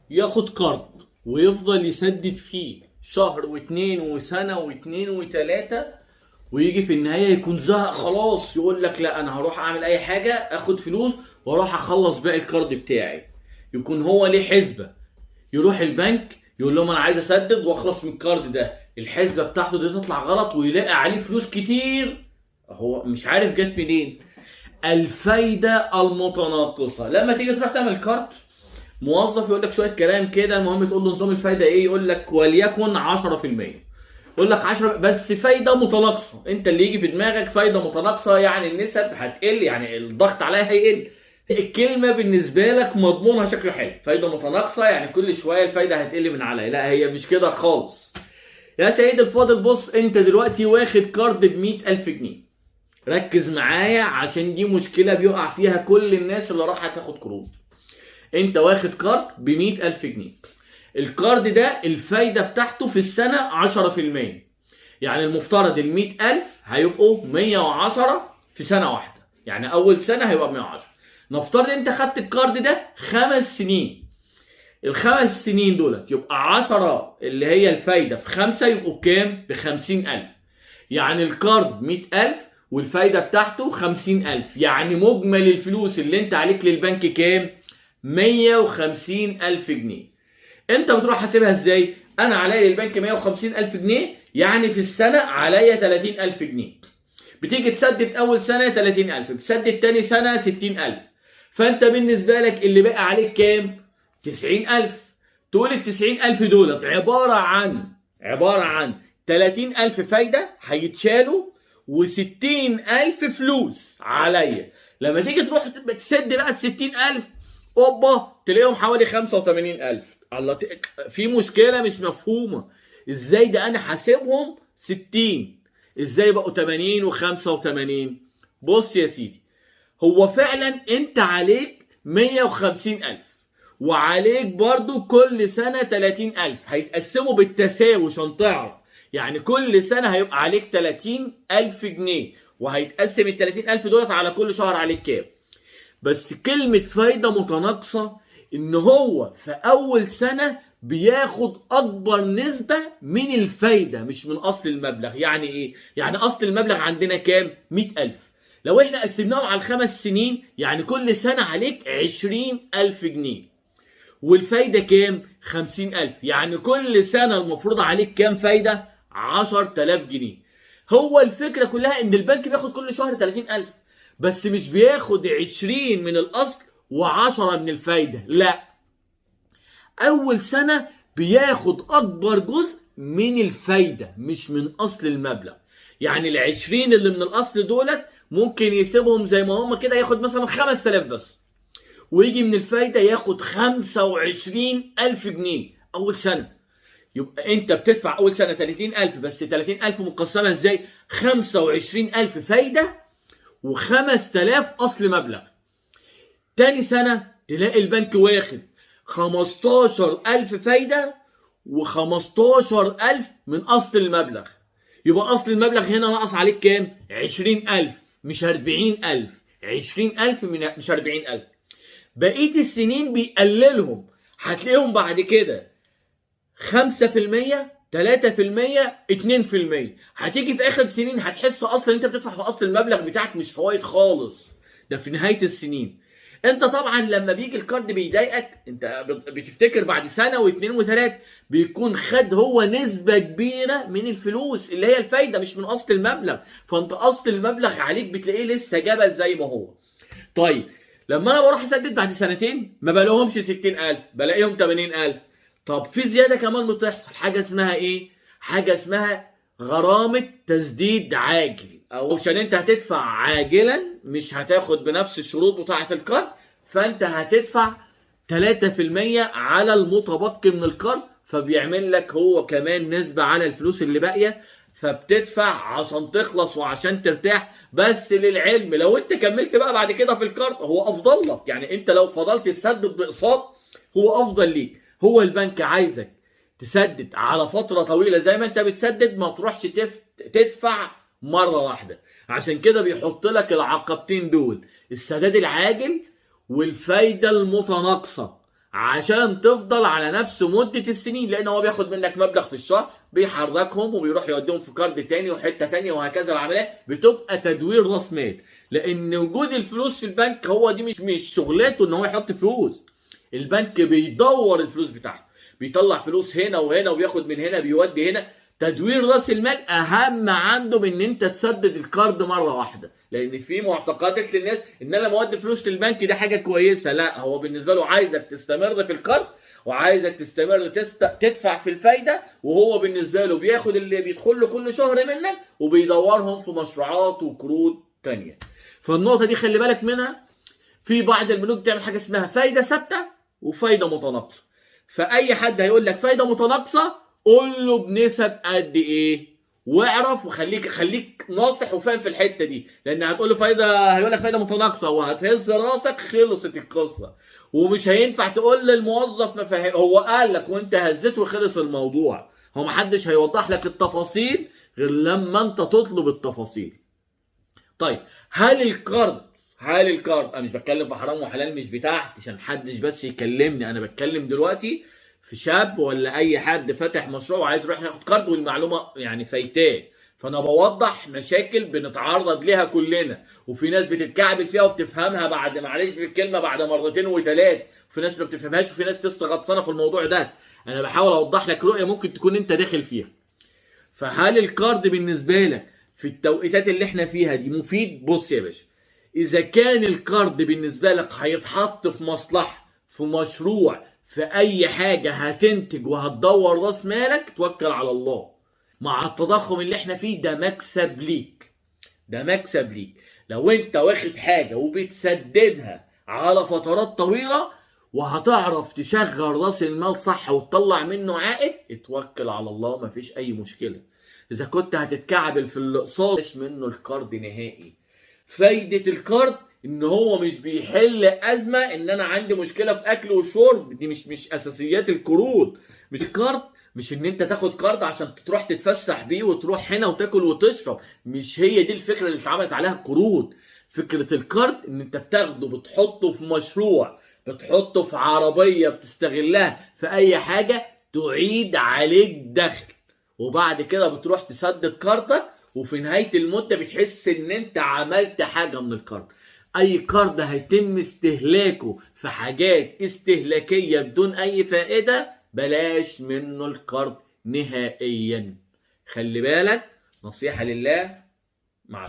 ياخد قرض ويفضل يسدد فيه شهر واتنين وسنة واتنين وتلاتة، ويجي في النهاية يكون زهق خلاص، يقول لك لا انا هروح اعمل اي حاجة اخد فلوس واروح اخلص باقي القرض بتاعي. يكون هو ليه حسبة، يروح البنك يقول لهم انا عايز اسدد واخلص من الكارد ده، الحسبة بتاعته دي تطلع غلط ويلاقي عليه فلوس كتير هو مش عارف جت منين. الفايدة المتناقصة. لما تيجي تروح تعمل كارت، موظف يقول لك شويه كلام كده، المهم تقول له نظام الفايده ايه، يقول لك وليكن 10%. يقول لك 10 بس فايده متناقصه، انت اللي يجي في دماغك فايده متناقصه يعني النسب هتقل، يعني الضغط عليها هيقل. الكلمه بالنسبه لك مضمونها شكله حلو، فايده متناقصه يعني كل شويه الفايده هتقل من عليا. لا هي مش كده خالص يا سيد الفاضل. بص انت دلوقتي واخد كارد ب100,000 جنيه، ركز معايا عشان دي مشكله بيقع فيها كل الناس اللي راح تاخد قروض. انت واخد كارد ب100,000 جنيه، الكارد ده الفايدة بتاعته في السنة 10%، يعني المفترض ال100,000 هيبقوا 110 في سنة واحدة، يعني أول سنة هيبقى 110. نفترض انت خدت الكارد ده 5 سنين، ال5 سنين دولت يبقى 10 اللي هي الفايدة في 5 يبقوا بكام؟ ب50,000. يعني الكارد 100,000 والفايدة بتاعته 50,000، يعني مجمل الفلوس اللي انت عليك للبنك كام؟ 150,000 جنيه. انت بتروح حاسبها ازاي؟ انا عليا للبنك 150,000 جنيه، يعني في السنة عليا 30,000 جنيه. بتيجي تسدد اول سنة 30,000، بتسدد تاني سنة 60,000، فانت بالنسبة لك اللي بقى عليك كام؟ 90,000. تقول ال90,000 دولت عبارة عن 30,000 فايدة هيتشالوا و60,000 فلوس عليا. لما تيجي تروح تسد بقى ال60,000، اوبا تلاقيهم حوالي 85,000. الله، في مشكلة مش مفهومة. ازاي ده انا حاسبهم 60، ازاي بقوا 80 و85؟ بص يا سيدي، هو فعلا انت عليك 150,000 وعليك برضو كل سنة 30,000، هيتقسموا بالتساوي عشان تعرف، يعني كل سنة هيبقى عليك 30,000 جنيه، وهيتقسم ال30,000 دولت على كل شهر عليك كام. بس كلمة فايدة متناقصة ان هو في اول سنة بياخد اكبر نسبة من الفايدة مش من اصل المبلغ. يعني ايه؟ يعني اصل المبلغ عندنا كام؟ 100,000. لو احنا قسمناه على ال5 سنين يعني كل سنة عليك 20,000 جنيه، والفايدة كام؟ 50,000. يعني كل سنة المفروض عليك كام فايدة؟ 10,000 جنيه. هو الفكرة كلها ان البنك بياخد كل شهر 30,000، بس مش بياخد 20 من الاصل و10 من الفايدة، لا، اول سنة بياخد اكبر جزء من الفايدة مش من اصل المبلغ. يعني ال20 اللي من الاصل دولت ممكن يسيبهم زي ما هم كده، ياخد مثلا 5,000 بس، ويجي من الفايدة ياخد 25,000 جنيه اول سنة. يبقى انت بتدفع اول سنة 30,000 بس، 30,000 مقسمة ازاي؟ 25,000 فايدة و5,000 اصل مبلغ. تاني سنة تلاقي البنك واخد 15,000 فايدة و15,000 من اصل المبلغ. يبقى اصل المبلغ هنا ناقص عليك كام؟ 20,000 مش 40,000، 20,000 مش 40,000. بقية السنين بيقللهم، هتلاقيهم بعد كده 5%، 3%، 2%. هتيجي في اخر سنين هتحس اصلا انت بتدفع في اصل المبلغ بتاعك مش فوائد خالص، ده في نهاية السنين. انت طبعا لما بيجي الكارد بيضايقك، انت بتفتكر بعد سنة واثنين وثلاثة بيكون خد هو نسبة كبيرة من الفلوس اللي هي الفايدة مش من اصل المبلغ، فانت اصل المبلغ عليك بتلاقيه لسه جبل زي ما هو. طيب لما انا بروح اسدد بعد سنتين ما بلاقيهمش 60,000، بلاقيهم 80,000. طب في زياده كمان بتحصل، حاجه اسمها ايه؟ حاجه اسمها غرامه تسديد عاجل، او عشان انت هتدفع عاجلا مش هتاخد بنفس الشروط بتاعه القرض، فانت هتدفع 3% على المتبقي من القرض، فبيعمل لك هو كمان نسبه على الفلوس اللي باقيه، فبتدفع عشان تخلص وعشان ترتاح. بس للعلم لو انت كملت بقى بعد كده في القرض هو افضل لك، يعني انت لو فضلت تسدد باقساط هو افضل ليك. هو البنك عايزك تسدد على فترة طويلة، زي ما انت بتسدد ما تروحش تدفع مرة واحدة. عشان كده بيحط لك العقبتين دول، السداد العاجل والفايدة المتناقصة، عشان تفضل على نفس مدة السنين، لان هو بياخد منك مبلغ في الشهر بيحركهم وبيروح يوديهم في كارد تاني وحتة تانية وهكذا. العملية بتبقى تدوير راس مال، لان وجود الفلوس في البنك هو دي مش شغلته ان هو يحط فلوس. البنك بيدور الفلوس بتاعته، بيطلع فلوس هنا وهنا وبياخد من هنا بيودي هنا. تدوير راس المال اهم عنده من ان انت تسدد الكارد مره واحده، لان في معتقدات للناس ان انا مودي فلوس للبنك دي حاجه كويسه. لا، هو بالنسبه له عايزك تستمر في الكارد وعايزك تستمر تدفع في الفايده، وهو بالنسبه له بياخد اللي بيدخل له كل شهر منك وبيدورهم في مشروعات وقروض تانيه. فالنقطه دي خلي بالك منها. في بعض البنوك بتعمل حاجه اسمها فايده ثابته وفايده متناقصه. فاي حد هيقول لك فايده متناقصه قول له بنسب قد ايه، واعرف وخليك ناصح وفاهم في الحته دي، لان هتقول له فايده، هيقول لك فايده متناقصه وهتهز راسك، خلصت القصه. ومش هينفع تقول للموظف ما فاهم، هو قال لك وانت هزيت وخلص الموضوع. هو محدش هيوضح لك التفاصيل غير لما انت تطلب التفاصيل. طيب، هل الكارد انا مش بتكلم في حرام وحلال، مش بتاعتي عشان محدش بس يكلمني. انا بتكلم دلوقتي في شاب ولا اي حد فاتح مشروع وعايز يروح ياخد كارد والمعلومه يعني فايتاه. فانا بوضح مشاكل بنتعرض ليها كلنا، وفي ناس بتتكعبل فيها وبتفهمها بعد، معلش في الكلمه، بعد مرتين وثلاث، وفي ناس ما بتفهمهاش، وفي ناس لسه غطسانه في الموضوع ده. انا بحاول اوضح لك رؤيه ممكن تكون انت داخل فيها. فهل الكارد بالنسبه لك في التوقيتات اللي احنا فيها دي مفيد؟ بص يا باشا، اذا كان الكارد بالنسبه لك هيتحط في مصلحه، في مشروع، في اي حاجه هتنتج وهتدور راس مالك، توكل على الله. مع التضخم اللي احنا فيه ده مكسب ليك، ده مكسب ليك. لو انت واخد حاجه وبتسددها على فترات طويله وهتعرف تشغل راس المال صح وتطلع منه عائد، اتوكل على الله، مفيش اي مشكله. اذا كنت هتتكعبل في الاقساط مش منه الكارد نهائي. فايده الكارد ان هو مش بيحل ازمه ان انا عندي مشكله في اكل وشرب، دي مش اساسيات القروض. مش الكارد مش ان انت تاخد كارد عشان تروح تتفسح بيه وتروح هنا وتاكل وتشرب، مش هي دي الفكره اللي اتعملت عليها القروض. فكره الكارد ان انت بتاخده بتحطه في مشروع، بتحطه في عربيه بتستغلها في اي حاجه تعيد عليك دخل، وبعد كده بتروح تسدد كاردك، وفي نهايه المده بتحس ان انت عملت حاجه من الكارد. اي كارد هيتم استهلاكه في حاجات استهلاكيه بدون اي فائده، بلاش منه الكارد نهائيا. خلي بالك، نصيحه لله،